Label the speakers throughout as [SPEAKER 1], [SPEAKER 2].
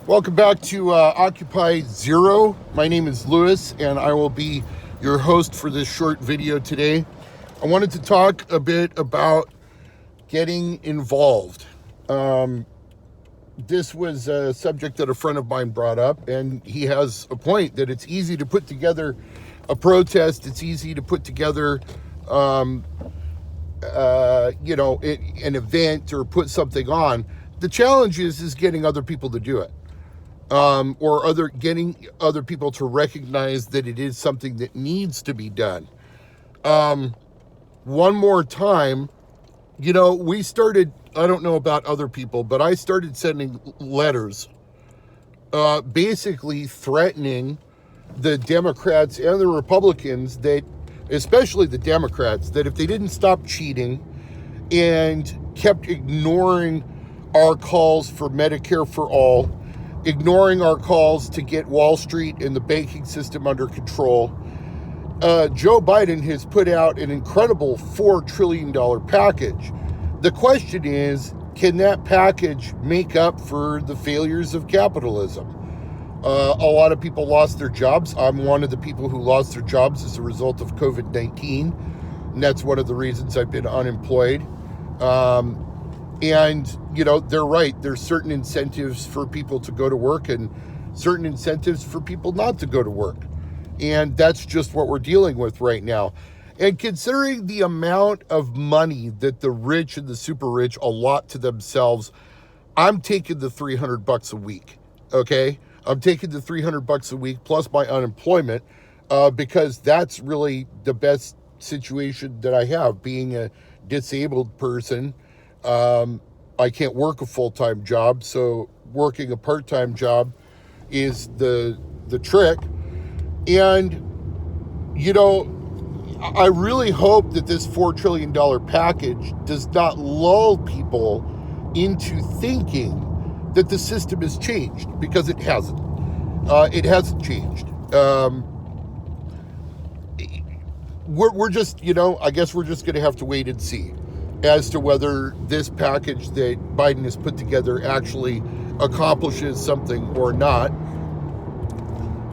[SPEAKER 1] Welcome back to Occupy Zero. My name is Lewis, and I will be your host for this short video today. I wanted to talk a bit about getting involved. This was a subject that a friend of mine brought up, and he has a point that it's easy to put together a protest. It's easy to put together, an event or put something on. The challenge is getting other people to do it. Or getting other people to recognize that it is something that needs to be done. One more time, we started, I don't know about other people, but I started sending letters, basically threatening the Democrats and the Republicans that, especially the Democrats, that if they didn't stop cheating and kept ignoring our calls for Medicare for all, ignoring our calls to get Wall Street and the banking system under control, Joe Biden has put out an incredible $4 trillion package. The question is, can that package make up for the failures of capitalism? A lot of people lost their jobs. I'm one of the people who lost their jobs as a result of COVID-19, and that's one of the reasons I've been unemployed. And, they're right. There's certain incentives for people to go to work and certain incentives for people not to go to work. And that's just what we're dealing with right now. And considering the amount of money that the rich and the super rich allot to themselves, I'm taking the $300 a week. Okay. I'm taking the $300 a week plus my unemployment, because that's really the best situation that I have, being a disabled person. I can't work a full-time job, so working a part-time job is the trick. And, I really hope that this $4 trillion package does not lull people into thinking that the system has changed, because it hasn't. It hasn't changed. We're just, I guess we're just going to have to wait and see as to whether this package that Biden has put together actually accomplishes something or not.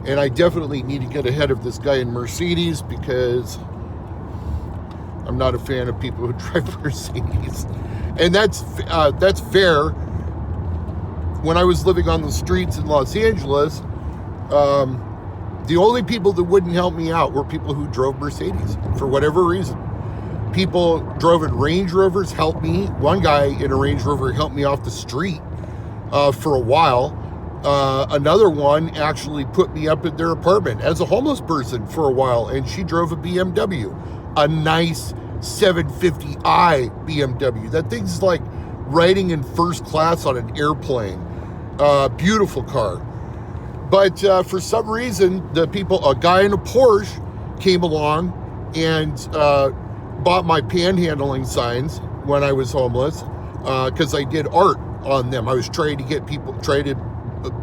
[SPEAKER 1] And I definitely need to get ahead of this guy in Mercedes, because I'm not a fan of people who drive Mercedes. And that's fair. When I was living on the streets in Los Angeles, the only people that wouldn't help me out were people who drove Mercedes for whatever reason. People drove in Range Rovers helped me. One guy in a Range Rover helped me off the street for a while. Another one actually put me up in their apartment as a homeless person for a while, and she drove a BMW, a nice 750i BMW. That thing's like riding in first class on an airplane. Beautiful car. But for some reason, a guy in a Porsche came along and bought my panhandling signs when I was homeless, because I did art on them. I was trying to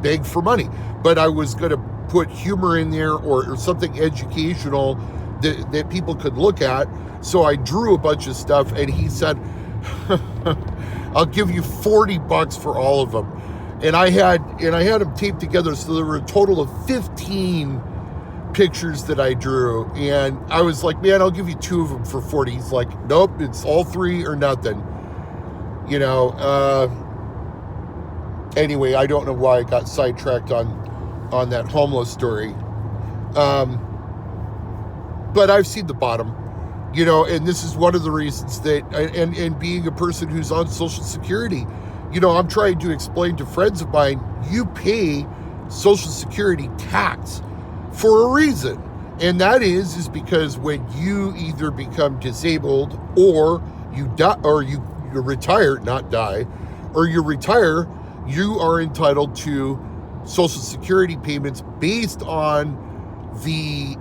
[SPEAKER 1] beg for money, but I was going to put humor in there or something educational that people could look at. So I drew a bunch of stuff, and he said, I'll give you $40 for all of them. And I had them taped together, so there were a total of 15 pictures that I drew, and I was like, man, I'll give you 2 of them for 40. He's like, nope, it's all 3 or nothing. Anyway, I don't know why I got sidetracked on that homeless story. But I've seen the bottom, and this is one of the reasons that, and being a person who's on Social Security, I'm trying to explain to friends of mine, you pay Social Security tax for a reason. And that is because when you either become disabled or you die, or you retire, not die, or you retire, you are entitled to Social Security payments based on the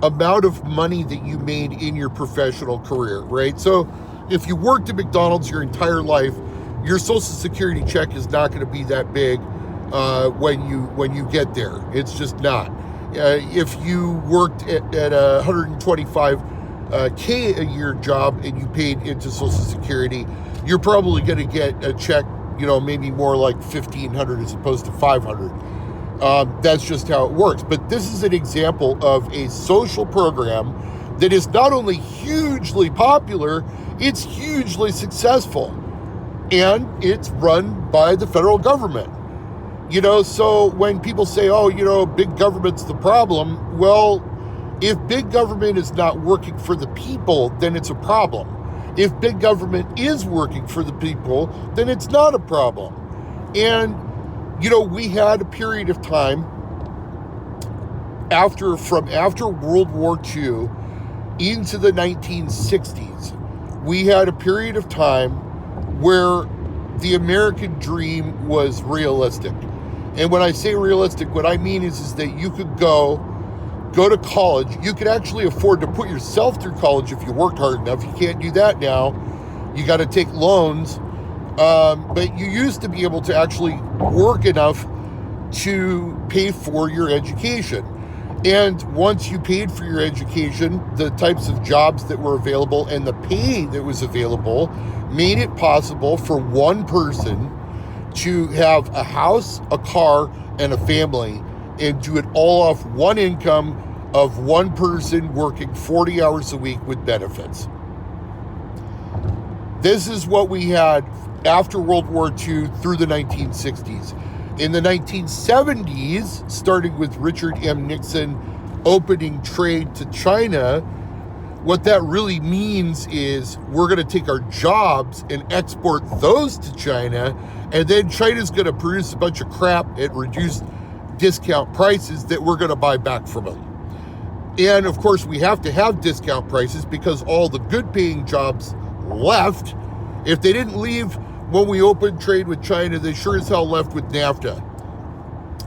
[SPEAKER 1] amount of money that you made in your professional career, right? So if you worked at McDonald's your entire life, your Social Security check is not going to be that big when you get there. It's just not. If you worked at a 125K a year job and you paid into Social Security, you're probably going to get a check maybe more like 1,500 as opposed to 500. That's just how it works. But this is an example of a social program that is not only hugely popular, it's hugely successful. And it's run by the federal government. So when people say, big government's the problem, well, if big government is not working for the people, then it's a problem. If big government is working for the people, then it's not a problem. And, we had a period of time after World War II into the 1960s, we had a period of time where the American dream was realistic. And when I say realistic, what I mean is that you could go to college. You could actually afford to put yourself through college if you worked hard enough. You can't do that now. You got to take loans. But you used to be able to actually work enough to pay for your education. And once you paid for your education, the types of jobs that were available and the pay that was available made it possible for one person to have a house, a car, and a family, and do it all off one income of one person working 40 hours a week with benefits. This is what we had after World War II through the 1960s. In the 1970s, starting with Richard M. Nixon opening trade to China, what that really means is we're going to take our jobs and export those to China, and then China's going to produce a bunch of crap at reduced discount prices that we're going to buy back from them. And of course, we have to have discount prices because all the good paying jobs left. If they didn't leave when we opened trade with China, they sure as hell left with NAFTA.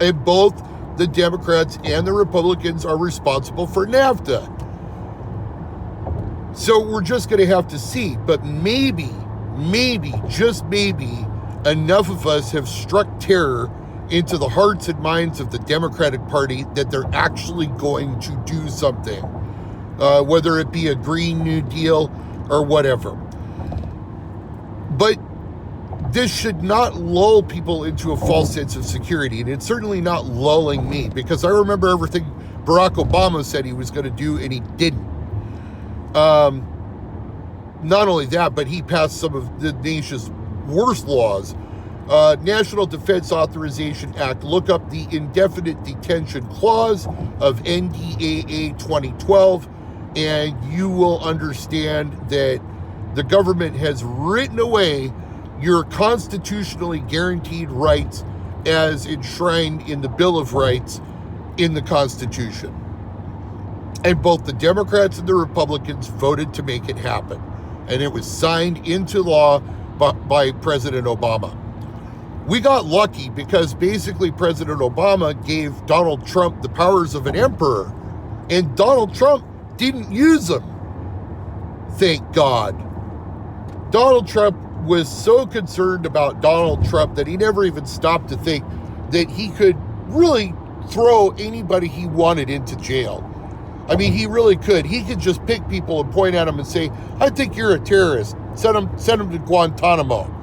[SPEAKER 1] And both the Democrats and the Republicans are responsible for NAFTA. So we're just going to have to see. But maybe, just maybe, enough of us have struck terror into the hearts and minds of the Democratic Party that they're actually going to do something, whether it be a Green New Deal or whatever. But this should not lull people into a false sense of security, and it's certainly not lulling me, because I remember everything Barack Obama said he was going to do, and he didn't. Not only that, but he passed some of the nation's worst laws. National Defense Authorization Act. Look up the Indefinite Detention Clause of NDAA 2012, and you will understand that the government has written away your constitutionally guaranteed rights as enshrined in the Bill of Rights in the Constitution. And both the Democrats and the Republicans voted to make it happen. And it was signed into law by President Obama. We got lucky because basically President Obama gave Donald Trump the powers of an emperor, and Donald Trump didn't use them. Thank God. Donald Trump was so concerned about Donald Trump that he never even stopped to think that he could really throw anybody he wanted into jail. I mean, he really could. He could just pick people and point at them and say, I think you're a terrorist. Send them to Guantanamo.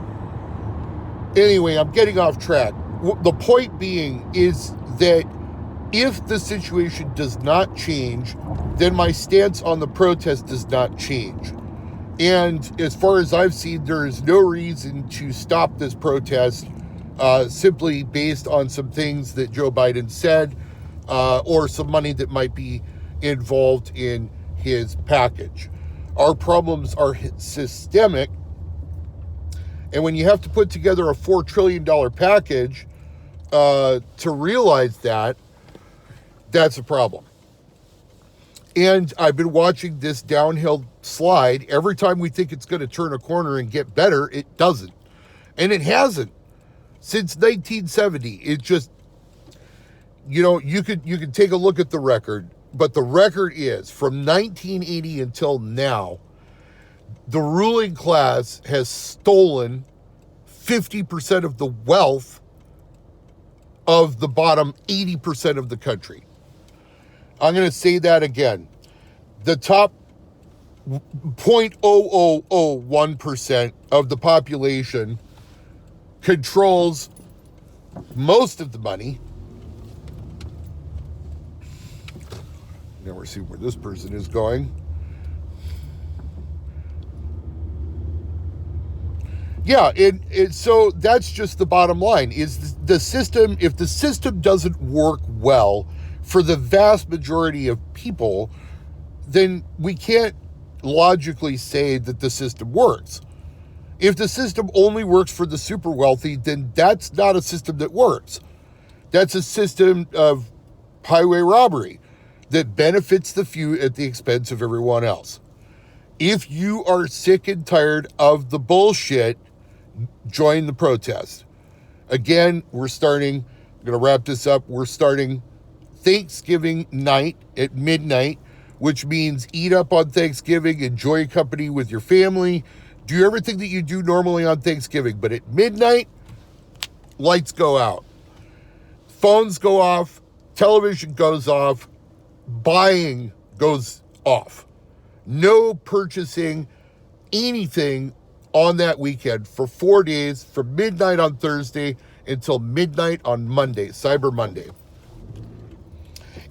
[SPEAKER 1] Anyway, I'm getting off track. The point being is that if the situation does not change, then my stance on the protest does not change. And as far as I've seen, there is no reason to stop this protest simply based on some things that Joe Biden said or some money that might be involved in his package. Our problems are systemic. And when you have to put together a $4 trillion package to realize that, that's a problem. And I've been watching this downhill slide. Every time we think it's going to turn a corner and get better, it doesn't. And it hasn't. Since 1970, it just, you could take a look at the record, but the record is from 1980 until now, the ruling class has stolen 50% of the wealth of the bottom 80% of the country. I'm going to say that again. The top 0.0001% of the population controls most of the money. Now we're seeing where this person is going. Yeah, so that's just the bottom line, is the system, if the system doesn't work well for the vast majority of people, then we can't logically say that the system works. If the system only works for the super wealthy, then that's not a system that works. That's a system of highway robbery that benefits the few at the expense of everyone else. If you are sick and tired of the bullshit, join the protest. Again, I'm going to wrap this up. We're starting Thanksgiving night at midnight, which means eat up on Thanksgiving, enjoy company with your family, do everything that you do normally on Thanksgiving. But at midnight, lights go out, phones go off, television goes off, buying goes off. No purchasing anything on that weekend for 4 days, from midnight on Thursday until midnight on Monday, Cyber Monday.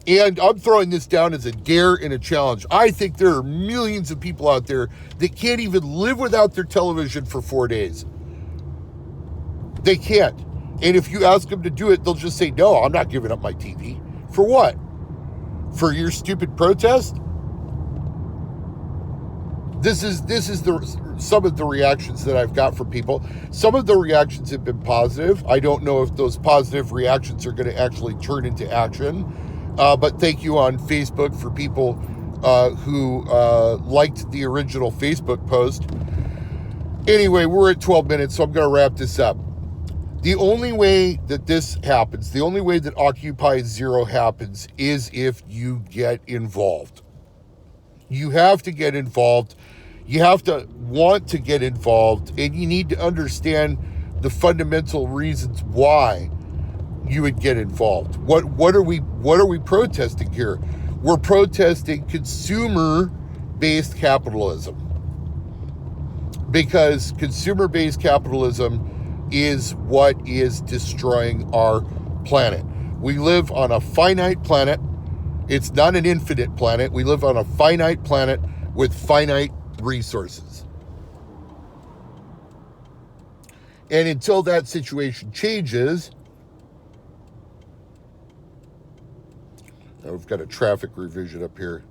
[SPEAKER 1] And I'm throwing this down as a dare and a challenge. I think there are millions of people out there that can't even live without their television for 4 days. They can't. And if you ask them to do it, they'll just say, no, I'm not giving up my TV. For what? For your stupid protest? This is some of the reactions that I've got from people. Some of the reactions have been positive. I don't know if those positive reactions are going to actually turn into action. But thank you on Facebook for people who liked the original Facebook post. Anyway, we're at 12 minutes, so I'm going to wrap this up. The only way that this happens, the only way that Occupy Zero happens, is if you get involved. You have to get involved. You have to want to get involved, and you need to understand the fundamental reasons why you would get involved. What are we protesting here? We're protesting consumer-based capitalism, because consumer-based capitalism is what is destroying our planet. We live on a finite planet. It's not an infinite planet. We live on a finite planet with finite resources. And until that situation changes, we've got a traffic revision up here.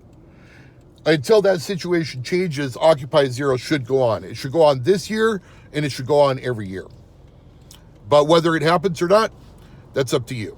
[SPEAKER 1] Until that situation changes, Occupy Zero should go on. It should go on this year, and it should go on every year. But whether it happens or not, that's up to you.